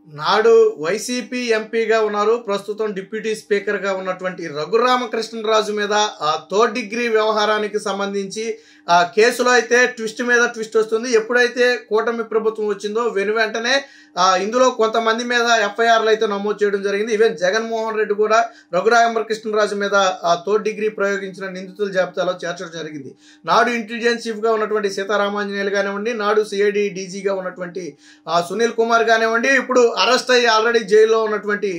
నాడు వైసీపీ ఎంపీగా ఉన్నారు, ప్రస్తుతం డిప్యూటీ స్పీకర్గా ఉన్నటువంటి రఘురామకృష్ణరాజు మీద ఆ థర్డ్ డిగ్రీ వ్యవహారానికి సంబంధించి ఆ కేసులో అయితే ట్విస్ట్ మీద ట్విస్ట్ వస్తుంది. ఎప్పుడైతే కూటమి ప్రభుత్వం వచ్చిందో వెంటనే ఇందులో కొంతమంది మీద ఎఫ్ఐఆర్లు అయితే నమోదు చేయడం జరిగింది. ఈవెన్ జగన్మోహన్ రెడ్డి కూడా రఘురామకృష్ణరాజు మీద ఆ థర్డ్ డిగ్రీ ప్రయోగించిన నిందితుల జాబితాలో చేర్చడం జరిగింది. నాడు ఇంటెలిజెన్స్ చీఫ్గా ఉన్నటువంటి సీతారామాంజనేయులు కానివ్వండి, నాడు సిఐడి డీజీగా ఉన్నటువంటి సునీల్ కుమార్ కానివ్వండి, ఇప్పుడు అరెస్ట్ అయ్యి ఆల్రెడీ జైల్లో ఉన్నటువంటి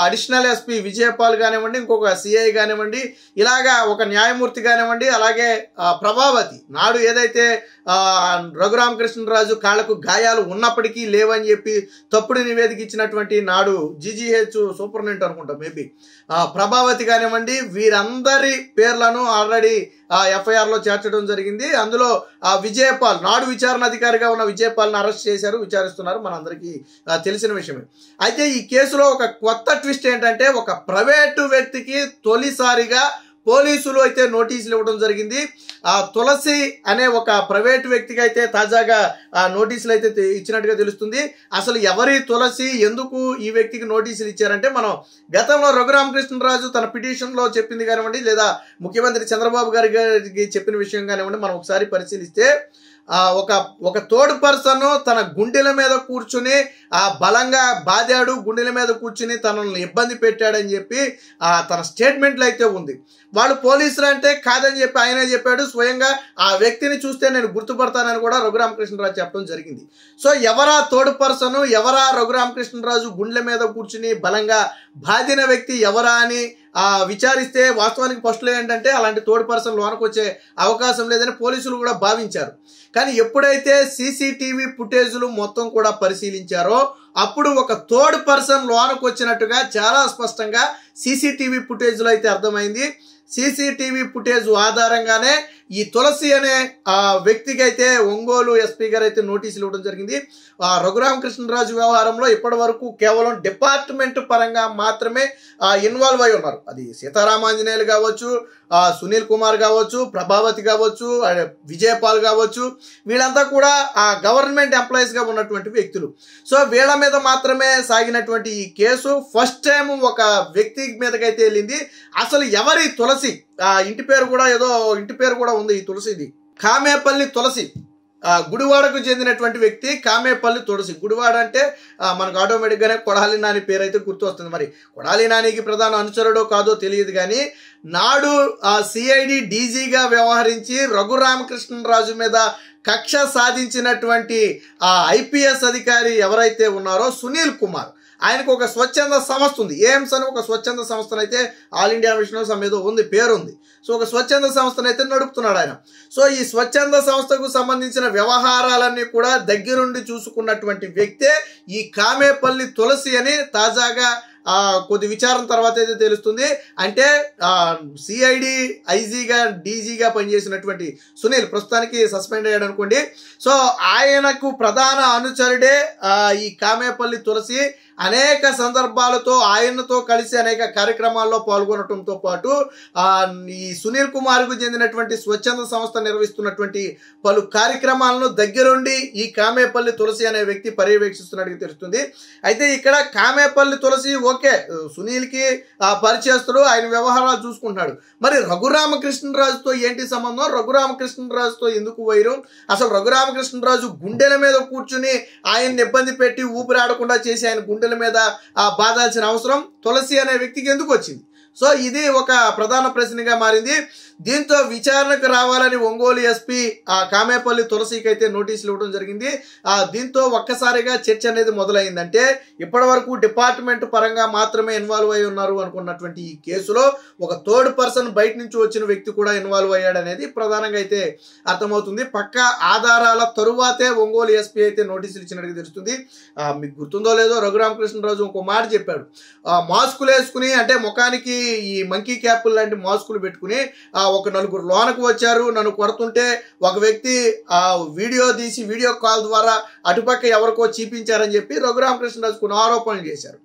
అడిషనల్ ఎస్పీ విజయపాల్ కానివ్వండి, ఇంకొక సిఐ కానివ్వండి, ఇలాగా ఒక న్యాయమూర్తి కానివ్వండి, అలాగే ప్రభావతి నాడు ఏదైతే రఘురామకృష్ణరాజు కాళ్లకు గాయాలు ఉన్నప్పటికీ లేవని చెప్పి తప్పుడు నివేదిక ఇచ్చినటువంటి నాడు జీజీహెచ్ సూపరింటెండెంట్ అనుకుంటా మేబీ ప్రభావతి కానివ్వండి, వీరందరి పేర్లను ఆల్రెడీ ఎఫ్ఐఆర్లో చేర్చడం జరిగింది. అందులో విజయపాల్ నాడు విచారణ అధికారిగా ఉన్న విజయపాల్ని అరెస్ట్ చేశారు, విచారిస్తున్నారు, మనందరికీ తెలిసిన విషయమే. అయితే ఈ కేసులో ఒక కొత్త ట్విస్ట్ ఏంటంటే, ఒక ప్రైవేటు వ్యక్తికి తొలిసారిగా పోలీసులు అయితే నోటీసులు ఇవ్వడం జరిగింది. తులసి అనే ఒక ప్రైవేటు వ్యక్తికి అయితే తాజాగా నోటీసులు అయితే ఇచ్చినట్టుగా తెలుస్తుంది. అసలు ఎవరి తులసి, ఎందుకు ఈ వ్యక్తికి నోటీసులు ఇచ్చారంటే, మనం గతంలో రఘురామకృష్ణరాజు తన పిటిషన్లో చెప్పింది కానివ్వండి, లేదా ముఖ్యమంత్రి చంద్రబాబు గారికి చెప్పిన విషయం కానివ్వండి, మనం ఒకసారి పరిశీలిస్తే ఒక థర్డ్ పర్సన్ తన గుండెల మీద కూర్చుని బలంగా బాదాడు, గుండెల మీద కూర్చుని తనను ఇబ్బంది పెట్టాడని చెప్పి తన స్టేట్మెంట్లో అయితే ఉంది. వాళ్ళు పోలీసులు అంటే కాదని చెప్పి ఆయనే చెప్పాడు. స్వయంగా ఆ వ్యక్తిని చూస్తే నేను గుర్తుపడతానని కూడా రఘురామకృష్ణరాజు చెప్పడం జరిగింది. సో ఎవరా థర్డ్ పర్సన్, ఎవరా రఘురామకృష్ణరాజు గుండెల మీద కూర్చుని బలంగా బాధిన వ్యక్తి ఎవరా అని విచారిస్తే వాస్తవానికి ఫస్ట్లో ఏంటంటే అలాంటి థర్డ్ పర్సన్ లోనకు వచ్చే అవకాశం లేదని పోలీసులు కూడా భావించారు. కానీ ఎప్పుడైతే సీసీటీవీ ఫుటేజ్లు మొత్తం కూడా పరిశీలించారో అప్పుడు ఒక థర్డ్ పర్సన్ లోనకు వచ్చినట్టుగా చాలా స్పష్టంగా సీసీటీవీ ఫుటేజ్లో అయితే అర్థమైంది. సీసీటీవీ ఫుటేజ్ ఆధారంగానే ఈ తులసి అనే వ్యక్తికి అయితే ఒంగోలు ఎస్పీ గారు అయితే నోటీసులు ఇవ్వడం జరిగింది. రఘురామకృష్ణరాజు వ్యవహారంలో ఇప్పటి వరకు కేవలం డిపార్ట్మెంట్ పరంగా మాత్రమే ఇన్వాల్వ్ అయి ఉన్నారు. అది సీతారామాంజనేయులు కావచ్చు, సునీల్ కుమార్ కావచ్చు, ప్రభావతి కావచ్చు, విజయపాల్ కావచ్చు, వీళ్ళంతా కూడా గవర్నమెంట్ ఎంప్లాయీస్గా ఉన్నటువంటి వ్యక్తులు. సో వీళ్ళ మీద మాత్రమే సాగినటువంటి ఈ కేసు ఫస్ట్ టైం ఒక వ్యక్తి మీదకైతే వెళ్ళింది. అసలు ఎవరి తులసి, ఇంటి పేరు కూడా ఏదో ఇంటి పేరు కూడా ఉంది ఈ తులసిది, కామేపల్లి తులసి, గుడివాడకు చెందినటువంటి వ్యక్తి కామేపల్లి తులసి. గుడివాడ అంటే మనకు ఆటోమేటిక్గానే కొడాలి నాని పేరు అయితే గుర్తు వస్తుంది. మరి కొడాలి నానికి ప్రధాన అనుచరుడో కాదో తెలియదు కానీ నాడు సిఐడి డీజీగా వ్యవహరించి రఘురామకృష్ణరాజు మీద కక్ష సాధించినటువంటి ఐపీఎస్ అధికారి ఎవరైతే ఉన్నారో సునీల్ కుమార్, ఆయనకు ఒక స్వచ్ఛంద సంస్థ ఉంది, ఎయిమ్స్ అని ఒక స్వచ్ఛంద సంస్థనైతే ఆల్ ఇండియా మిషన్ ఏదో ఉంది, పేరుంది. సో ఒక స్వచ్ఛంద సంస్థనైతే నడుపుతున్నాడు ఆయన. సో ఈ స్వచ్ఛంద సంస్థకు సంబంధించిన వ్యవహారాలన్నీ కూడా దగ్గరుండి చూసుకున్నటువంటి వ్యక్తే ఈ కామేపల్లి తులసి అని తాజాగా కొద్ది విచారణ తర్వాత అయితే తెలుస్తుంది. అంటే సిఐడి ఐజీగా డీజీగా పనిచేసినటువంటి సునీల్ ప్రస్తుతానికి సస్పెండ్ అయ్యాడు అనుకోండి. సో ఆయనకు ప్రధాన అనుచరుడే ఈ కామేపల్లి తులసి. అనేక సందర్భాలతో ఆయనతో కలిసి అనేక కార్యక్రమాల్లో పాల్గొనడంతో పాటు ఈ సునీల్ కుమార్కు చెందినటువంటి స్వచ్ఛంద సంస్థ నిర్వహిస్తున్నటువంటి పలు కార్యక్రమాలను దగ్గరుండి ఈ కామేపల్లి తులసి అనే వ్యక్తి పర్యవేక్షిస్తున్నట్టుగా తెలుస్తుంది. అయితే ఇక్కడ కామేపల్లి తులసి ఓకే, సునీల్కి పరిచయస్తుడు, ఆయన వ్యవహారాలు చూసుకుంటున్నాడు. మరి రఘురామకృష్ణరాజుతో ఏంటి సంబంధం, రఘురామకృష్ణరాజుతో ఎందుకు వైరం, అసలు రఘురామకృష్ణరాజు గుండెల మీద కూర్చుని ఆయన్ని ఇబ్బంది పెట్టి ఊపిరాడకుండా చేసి ఆయన గుండెల మీద బాధాల్సిన అవసరం తులసి అనే వ్యక్తికి ఎందుకు వచ్చింది? సో ఇది ఒక ప్రధాన ప్రశ్నగా మారింది. దీంతో విచారణకు రావాలని ఒంగోలు ఎస్పీ కామేపల్లి తులసికి అయితే నోటీసులు ఇవ్వడం జరిగింది. దీంతో ఒక్కసారిగా చర్చ అనేది మొదలైందంటే ఇప్పటి వరకు డిపార్ట్మెంట్ పరంగా మాత్రమే ఇన్వాల్వ్ అయి ఉన్నారు అనుకున్నటువంటి ఈ కేసులో ఒక థర్డ్ పర్సన్ బయట నుంచి వచ్చిన వ్యక్తి కూడా ఇన్వాల్వ్ అయ్యాడు అనేది ప్రధానంగా అయితే అర్థమవుతుంది. పక్కా ఆధారాల తరువాతే ఒంగోలు ఎస్పీ అయితే నోటీసులు ఇచ్చినట్టుగా తెలుస్తుంది. మీకు గుర్తుందో లేదో రఘురామకృష్ణరాజు ఇంకో మాట చెప్పాడు, మాస్కులు వేసుకుని అంటే ముఖానికి ఈ మంకీ క్యాప్ లాంటి మాస్కులు పెట్టుకుని ఒక నలుగురు లోనకు వచ్చారు, నన్ను కొడుతుంటే ఒక వ్యక్తి వీడియో తీసి వీడియో కాల్ ద్వారా అటుపక్క ఎవరికో చూపించారని చెప్పి రఘురామకృష్ణరాజు కొన్ని ఆరోపణలు చేశారు.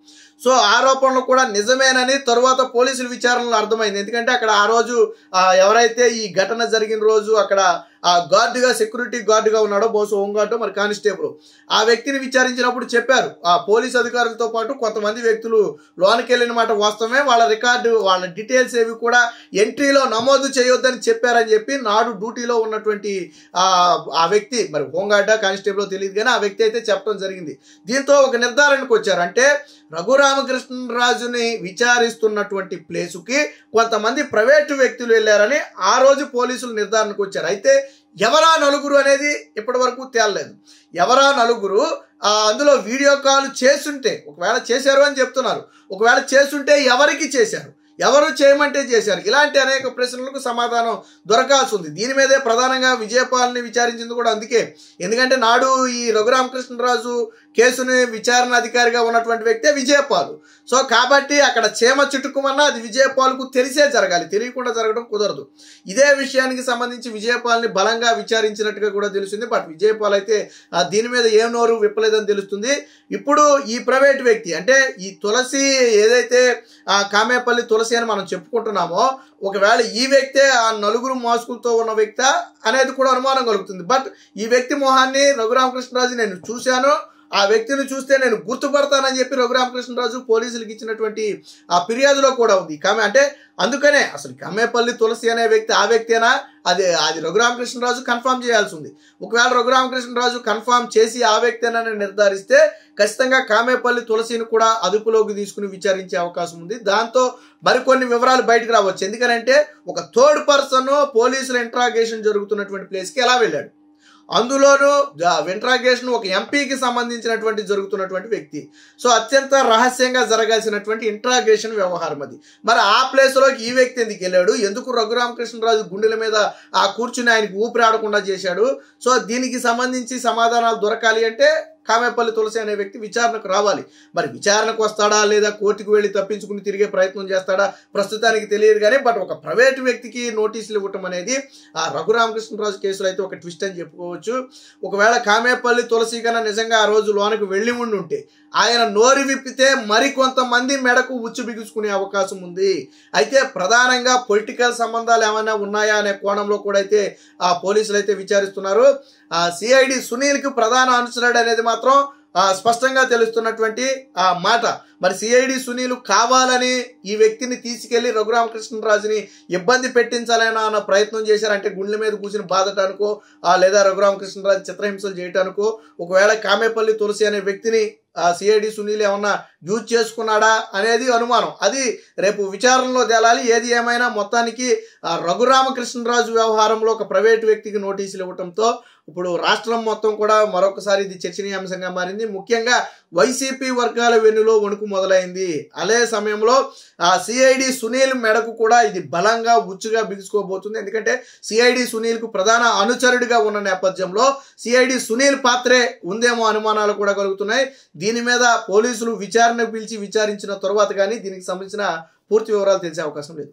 సో ఆరోపణలు కూడా నిజమేనని తరువాత పోలీసుల విచారణలో అర్థమైంది. ఎందుకంటే అక్కడ ఆ రోజు ఎవరైతే ఈ ఘటన జరిగిన రోజు అక్కడ ఆ గార్డుగా సెక్యూరిటీ గార్డుగా ఉన్నాడో, బహుశా హోంగార్డు మరి కానిస్టేబుల్, ఆ వ్యక్తిని విచారించినప్పుడు చెప్పారు ఆ పోలీస్ అధికారులతో పాటు కొంతమంది వ్యక్తులు లోనికి వెళ్ళిన మాట వాస్తవమే, వాళ్ళ రికార్డు వాళ్ళ డీటెయిల్స్ ఏవి కూడా ఎంట్రీలో నమోదు చేయొద్దని చెప్పారని చెప్పి నాడు డ్యూటీలో ఉన్నటువంటి ఆ వ్యక్తి, మరి హోంగార్డా కానిస్టేబుల్ తెలియదు కానీ ఆ వ్యక్తి అయితే చెప్పడం జరిగింది. దీంతో ఒక నిర్ధారణకు వచ్చారు. అంటే రఘురామకృష్ణరాజుని విచారిస్తున్నటువంటి ప్లేసుకి కొంతమంది ప్రైవేటు వ్యక్తులు వెళ్ళారని ఆ రోజు పోలీసులు నిర్ధారణకు వచ్చారు. అయితే ఎవరా నలుగురు అనేది ఇప్పటి వరకు తేలలేదు. ఎవరా నలుగురు, అందులో వీడియో కాల్ చేసుంటే, ఒకవేళ చేశారు అని చెప్తున్నారు, ఒకవేళ చేసుంటే ఎవరికి చేశారు, ఎవరు చేయమంటే చేశారు, ఇలాంటి అనేక ప్రశ్నలకు సమాధానం దొరకాల్సి ఉంది. దీని మీదే ప్రధానంగా విజయపాల్ని విచారించింది కూడా అందుకే. ఎందుకంటే నాడు ఈ రఘురామకృష్ణరాజు కేసుని విచారణ అధికారిగా ఉన్నటువంటి వ్యక్తే విజయపాల్. సో కాబట్టి అక్కడ చీమ చుట్టుకుమన్నా అది విజయపాల్కు తెలిసే జరగాలి, తెలియకుండా జరగడం కుదరదు. ఇదే విషయానికి సంబంధించి విజయపాల్ని బలంగా విచారించినట్టుగా కూడా తెలుస్తుంది. బట్ విజయపాల్ అయితే దీని మీద ఏం నోరు విప్పలేదని తెలుస్తుంది. ఇప్పుడు ఈ ప్రైవేట్ వ్యక్తి అంటే ఈ తులసి ఏదైతే కామేపల్లి తులసి అని మనం చెప్పుకుంటున్నామో, ఒకవేళ ఈ వ్యక్తే ఆ నలుగురు మాస్కులతో ఉన్న వ్యక్తి అనేది కూడా అనుమానం కలుగుతుంది. బట్ ఈ వ్యక్తి మొహాన్ని రఘురామకృష్ణరాజు నేను చూశాను, ఆ వ్యక్తిని చూస్తే నేను గుర్తుపడతానని చెప్పి రఘురామకృష్ణరాజు పోలీసులకు ఇచ్చినటువంటి ఆ ఫిర్యాదులో కూడా ఉంది. అంటే అందుకనే అసలు కామేపల్లి తులసి అనే వ్యక్తి ఆ వ్యక్తేనా, అది రఘురామకృష్ణరాజు కన్ఫర్మ్ చేయాల్సి ఉంది. ఒకవేళ రఘురామకృష్ణరాజు కన్ఫర్మ్ చేసి ఆ వ్యక్తేనని నిర్ధారిస్తే ఖచ్చితంగా కామేపల్లి తులసిని కూడా అదుపులోకి తీసుకుని విచారించే అవకాశం ఉంది. దాంతో మరికొన్ని వివరాలు బయటకు రావచ్చు. ఎందుకనంటే ఒక థర్డ్ పర్సన్ పోలీసుల ఇంట్రాగేషన్ జరుగుతున్నటువంటి ప్లేస్కి ఎలా వెళ్ళాడు, అందులోనూ ఇంట్రాగేషన్ ఒక ఎంపీకి సంబంధించినటువంటి జరుగుతున్నటువంటి వ్యక్తి. సో అత్యంత రహస్యంగా జరగాల్సినటువంటి ఇంట్రాగేషన్ వ్యవహారం అది. మరి ఆ ప్లేస్లోకి ఈ వ్యక్తి ఎందుకు వెళ్ళాడు, ఎందుకు రఘురామకృష్ణరాజు గుండెల మీద కూర్చుని ఆయనకి ఊపిరి ఆడకుండా చేశాడు? సో దీనికి సంబంధించి సమాధానాలు దొరకాలి అంటే కామేపల్లి తులసి అనే వ్యక్తి విచారణకు రావాలి. మరి విచారణకు వస్తాడా లేదా కోర్టుకు వెళ్ళి తప్పించుకుని తిరిగే ప్రయత్నం చేస్తాడా ప్రస్తుతానికి తెలియదు కానీ, బట్ ఒక ప్రైవేటు వ్యక్తికి నోటీసులు ఇవ్వటం అనేది ఆ రఘురామకృష్ణరాజు కేసులో అయితే ఒక ట్విస్ట్ అని చెప్పుకోవచ్చు. ఒకవేళ కామేపల్లి తులసి కన్నా నిజంగా ఆ రోజు లోనికి వెళ్ళి ఉంటే ఆయన నోరు విప్పితే మరికొంతమంది మెడకు ఉచ్చు బిగుసుకునే అవకాశం ఉంది. అయితే ప్రధానంగా పొలిటికల్ సంబంధాలు ఏమైనా ఉన్నాయా అనే కోణంలో కూడా అయితే ఆ పోలీసులు అయితే విచారిస్తున్నారు. సిఐడి సునీల్కి ప్రధాన అనుచరుడు అనేది మాత్రం స్పష్టంగా తెలుస్తున్నటువంటి మాట. మరి సిఐడి సునీల్ కావాలని ఈ వ్యక్తిని తీసుకెళ్లి రఘురామకృష్ణరాజుని ఇబ్బంది పెట్టించాలన్నా అన్న ప్రయత్నం చేశారంటే గుండెల మీద కూర్చుని బాధటానికో లేదా రఘురామకృష్ణరాజు చిత్రహింసలు చేయటానికో, ఒకవేళ కామేపల్లి తులసి అనే వ్యక్తిని సిఐడి సునీల్ ఏమన్నా యూజ్ చేసుకున్నాడా అనేది అనుమానం. అది రేపు విచారణలో తేలాలి. ఏది ఏమైనా మొత్తానికి రఘురామకృష్ణరాజు వ్యవహారంలో ఒక ప్రైవేటు వ్యక్తికి నోటీసులు ఇవ్వడంతో ఇప్పుడు రాష్ట్రం మొత్తం కూడా మరొకసారి ఇది చర్చనీయాంశంగా మారింది. ముఖ్యంగా వైసీపీ వర్గాల వెన్నులో వణుకు మొదలైంది. అదే సమయంలో సిఐడి సునీల్ మెడకు కూడా ఇది బలంగా ఉచ్చుగా బిగుసుకోబోతుంది. ఎందుకంటే సిఐడి సునీల్కు ప్రధాన అనుచరుడిగా ఉన్న నేపథ్యంలో సిఐడి సునీల్ పాత్రే ఉందేమో అనుమానాలు కూడా కలుగుతున్నాయి. దీని మీద పోలీసులు విచారణకు పిలిచి విచారించిన తర్వాత కానీ దీనికి సంబంధించిన పూర్తి వివరాలు తెలిసే అవకాశం లేదు.